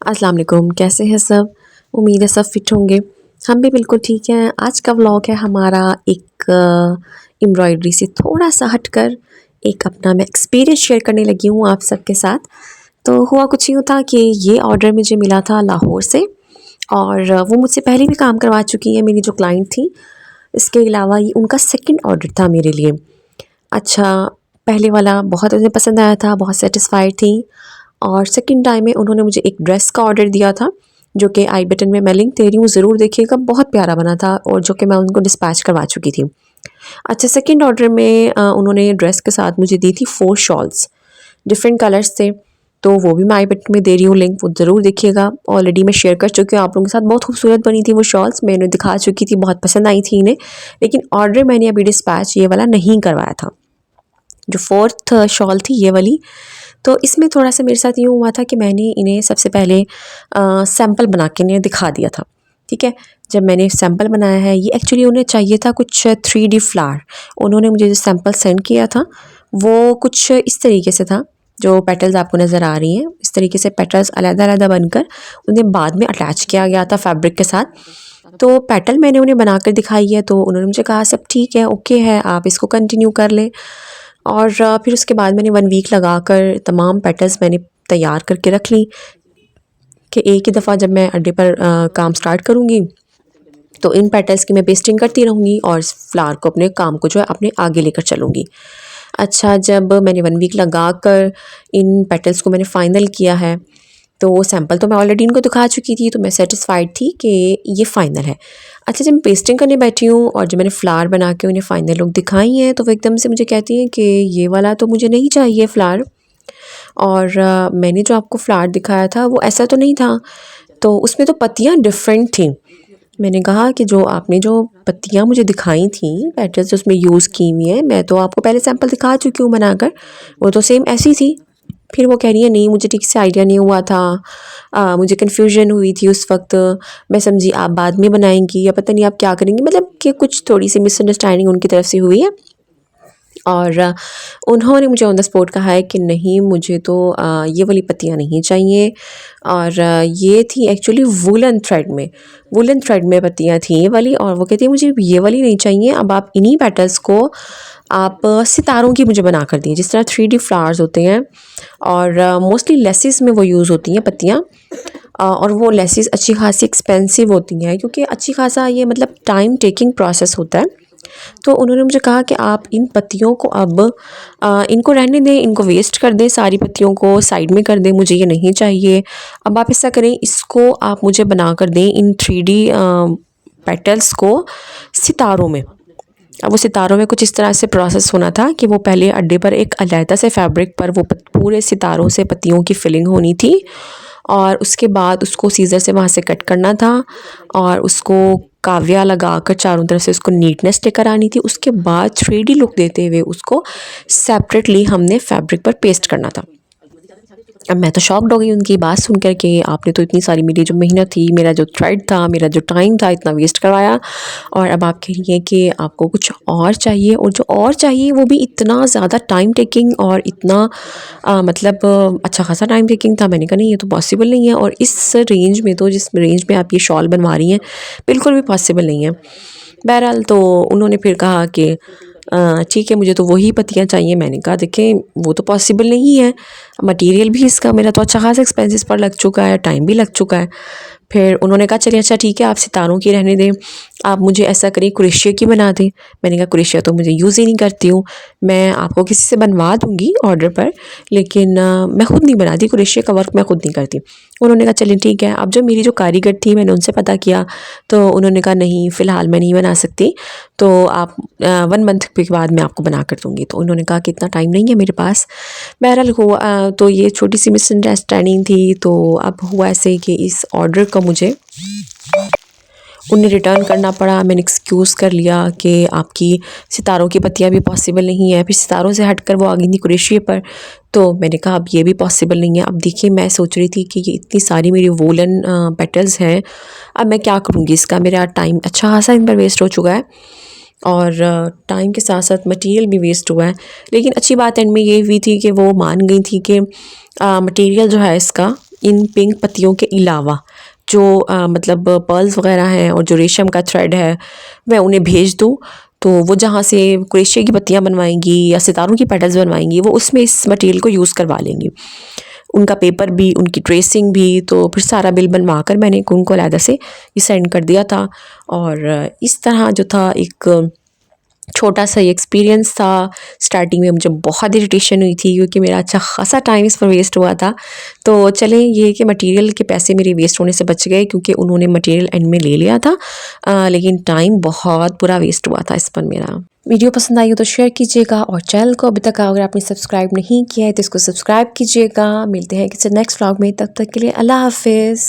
अस्सलाम वालेकुम, कैसे हैं सब? उम्मीद है सब फिट होंगे। हम भी बिल्कुल ठीक हैं। आज का व्लॉग है हमारा एक एम्ब्रॉयडरी से थोड़ा-सा हटकर एक अपना मैं एक्सपीरियंस शेयर करने लगी हूँ आप सबके साथ। तो हुआ कुछ यूँ था कि ये ऑर्डर मुझे मिला था लाहौर से और वो मुझसे पहले भी काम करवा चुकी है मेरी जो क्लाइंट थी। इसके अलावा ये उनका सेकंड ऑर्डर था मेरे लिए। अच्छा, पहले वाला बहुत उन्हें पसंद आया था, बहुत सैटिस्फाइड थी और सेकंड टाइम में उन्होंने मुझे एक ड्रेस का ऑर्डर दिया था, जो कि आई बटन में मैं लिंक दे रही हूँ, ज़रूर देखिएगा, बहुत प्यारा बना था और जो कि मैं उनको डिस्पैच करवा चुकी थी। अच्छा, सेकंड ऑर्डर में उन्होंने ड्रेस के साथ मुझे दी थी 4 शॉल्स, डिफरेंट कलर्स थे, तो वो भी मैं आई बटन में दे रही हूँ लिंक, वो ज़रूर देखिएगा। ऑलरेडी मैं शेयर कर चुकी हूँ आप लोगों के साथ, बहुत खूबसूरत बनी थी वो शॉल्स, मैं इन्हें दिखा चुकी थी, बहुत पसंद आई थी इन्हें, लेकिन ऑर्डर मैंने अभी डिस्पैच ये वाला नहीं करवाया था। जो 4th शॉल थी ये वाली, तो इसमें थोड़ा-सा मेरे साथ यूँ हुआ था कि मैंने इन्हें सबसे पहले सैंपल बना के इन्हें दिखा दिया था, ठीक है? जब मैंने सैंपल बनाया है, ये एक्चुअली उन्हें चाहिए था कुछ 3D फ्लावर। उन्होंने मुझे जो सैंपल सेंड किया था, वो कुछ इस तरीके से था, जो पेटल्स आपको नज़र आ रही हैं, इस तरीके से पेटल्स अलग-अलग बनकर उन्हें बाद में अटैच किया गया था फैब्रिक के साथ। तो पेटल मैंने उन्हें बनाकर दिखाई है, तो उन्होंने मुझे कहा सब ठीक है, ओके है, आप इसको कंटिन्यू कर लें। और फिर उसके बाद मैंने 1 वीक लगाकर तमाम पेटल्स मैंने तैयार करके रख ली कि एक ही दफ़ा जब मैं अड्डे पर काम स्टार्ट करूँगी, तो इन पेटल्स की मैं पेस्टिंग करती रहूँगी और इस फ्लावर को अपने काम को जो है अपने आगे लेकर चलूँगी। अच्छा, जब मैंने 1 वीक लगाकर इन पेटल्स को मैंने फ़ाइनल किया है, तो सैंपल तो मैं ऑलरेडी इनको दिखा चुकी थी, तो मैं सैटिस्फाइड थी कि ये फ़ाइनल है। अच्छा, जब मैं पेस्टिंग करने बैठी हूँ और जब मैंने फ्लावर बना के उन्हें फ़ाइनल लुक दिखाई है, तो वो एकदम से मुझे कहती हैं कि ये वाला तो मुझे नहीं चाहिए फ्लावर, और मैंने जो आपको फ्लावर दिखाया था वो ऐसा तो नहीं था, तो उसमें तो पत्तियाँ डिफरेंट थीं। मैंने कहा कि जो आपने जो पत्तियाँ मुझे दिखाई थीं, पेटल्स उसमें यूज़ की हुई हैं, मैं तो आपको पहले सैंपल दिखा चुकी हूँ बनाकर, वो तो सेम ऐसी थी। फिर वो कह रही है नहीं, मुझे ठीक से आइडिया नहीं हुआ था, मुझे कन्फ्यूजन हुई थी उस वक्त, मैं समझी आप बाद में बनाएंगी या पता नहीं आप क्या करेंगी, मतलब कि कुछ थोड़ी सी मिसअंडरस्टैंडिंग उनकी तरफ से हुई है। और उन्होंने मुझे ऑन द स्पॉट कहा है कि नहीं, मुझे तो ये वाली पत्तियाँ नहीं चाहिए, और ये थी एक्चुअली वूलन थ्रेड में पत्तियाँ थी ये वाली, और वो कहती है मुझे ये वाली नहीं चाहिए, अब आप इन्हीं पेटल्स को आप सितारों की मुझे बना कर दिए, जिस तरह 3D फ्लावर्स होते हैं, और मोस्टली लेसिस में वो यूज़ होती हैं पत्तियाँ, और वो लेसिस अच्छी खासी एक्सपेंसिव होती हैं, क्योंकि अच्छी खासा ये मतलब टाइम टेकिंग प्रोसेस होता है। तो उन्होंने मुझे कहा कि आप इन पत्तियों को अब इनको रहने दें, इनको वेस्ट कर दें, सारी पत्तियों को साइड में कर दें, मुझे ये नहीं चाहिए। अब आप ऐसा करें, इसको आप मुझे बना कर दें इन 3D पेटल्स को सितारों में। अब वो सितारों में कुछ इस तरह से प्रोसेस होना था कि वो पहले अड्डे पर एक अलहदा से फैब्रिक पर वो पूरे सितारों से पत्तियों की फिलिंग होनी थी, और उसके बाद उसको सीज़र से वहाँ से कट करना था और उसको काव्या लगाकर चारों तरफ से उसको नीटनेस लेकर आनी थी। उसके बाद 3D लुक देते हुए उसको सेपरेटली हमने फैब्रिक पर पेस्ट करना था। अब मैं तो शॉक्ड हो गई उनकी बात सुन कर के, आपने तो इतनी सारी मेरी जो मेहनत थी, मेरा जो थ्रेड था, मेरा जो टाइम था, इतना वेस्ट करवाया, और अब आप कह रही हैं कि आपको कुछ और चाहिए, और जो और चाहिए वो भी इतना ज़्यादा टाइम टेकिंग और इतना मतलब अच्छा खासा टाइम टेकिंग था। मैंने कहा नहीं, ये तो पॉसिबल नहीं है, और इस रेंज में तो, जिस रेंज में आप ये शॉल बनवा रही हैं, बिल्कुल भी पॉसिबल नहीं है। बहरहाल तो उन्होंने फिर कहा कि ठीक है, मुझे तो वही पत्तियाँ चाहिए। मैंने कहा देखें, वो तो पॉसिबल नहीं है, मटेरियल भी इसका मेरा तो अच्छा खासा एक्सपेंसेस पर लग चुका है, टाइम भी लग चुका है। फिर उन्होंने कहा चलिए अच्छा ठीक है, आप सितारों की रहने दें, आप मुझे ऐसा करिए क्रोशिया की बना दें। मैंने कहा क्रोशिया तो मुझे यूज़ ही नहीं करती हूँ, मैं आपको किसी से बनवा दूँगी ऑर्डर पर, लेकिन मैं ख़ुद नहीं बनाती, क्रोशिया का वर्क मैं ख़ुद नहीं करती। उन्होंने कहा चलिए ठीक है। अब जो मेरी जो कारीगर थी, मैंने उनसे पता किया, तो उन्होंने कहा नहीं, फ़िलहाल मैं नहीं बना सकती, तो आप 1 मंथ के बाद मैं आपको बना कर दूँगी। तो उन्होंने कहा कि इतना टाइम नहीं है मेरे पास। बहरहाल हुआ, तो ये छोटी सी मिसअंडरस्टैंडिंग थी। तो अब हुआ ऐसे कि इस ऑर्डर को मुझे उन्हें रिटर्न करना पड़ा। मैंने एक्सक्यूज़ कर लिया कि आपकी सितारों की पत्तियाँ भी पॉसिबल नहीं है। फिर सितारों से हटकर वो आ गई थी क्रोशिया पर, तो मैंने कहा अब ये भी पॉसिबल नहीं है। अब देखिए, मैं सोच रही थी कि ये इतनी सारी मेरी वूलन पेटल्स हैं, अब मैं क्या करूँगी इसका, मेरा टाइम अच्छा खासा इन पर वेस्ट हो चुका है। और टाइम के साथ साथ मटेरियल भी वेस्ट हुआ है। लेकिन अच्छी बात एंड में ये हुई थी कि वो मान गई थी कि मटेरियल जो है इसका इन पिंक पत्तियों के अलावा जो मतलब पर्ल्स वगैरह हैं और जो रेशम का थ्रेड है मैं उन्हें भेज दूँ, तो वो जहाँ से क्रोशिया की पत्तियाँ बनवाएंगी या सितारों की पेटल्स बनवाएंगी वो उसमें इस मटेरियल को यूज़ करवा लेंगी। उनका पेपर भी, उनकी ट्रेसिंग भी, तो फिर सारा बिल बनवा कर मैंने उनको अलहदा से ये सेंड कर दिया था। और इस तरह जो था एक छोटा सा ये एक्सपीरियंस था। स्टार्टिंग में मुझे बहुत इरिटेशन हुई थी क्योंकि मेरा अच्छा खासा टाइम इस पर वेस्ट हुआ था। तो चलें, ये है कि मटेरियल के पैसे मेरे वेस्ट होने से बच गए क्योंकि उन्होंने मटेरियल एंड में ले लिया था। लेकिन टाइम बहुत बुरा वेस्ट हुआ था इस पर मेरा। वीडियो पसंद आई हो तो शेयर कीजिएगा और चैनल को अभी तक अगर आपने सब्सक्राइब नहीं किया है तो इसको सब्सक्राइब कीजिएगा। मिलते हैं किसी नेक्स्ट व्लॉग में, तब तक के लिए अल्लाह हाफिज़।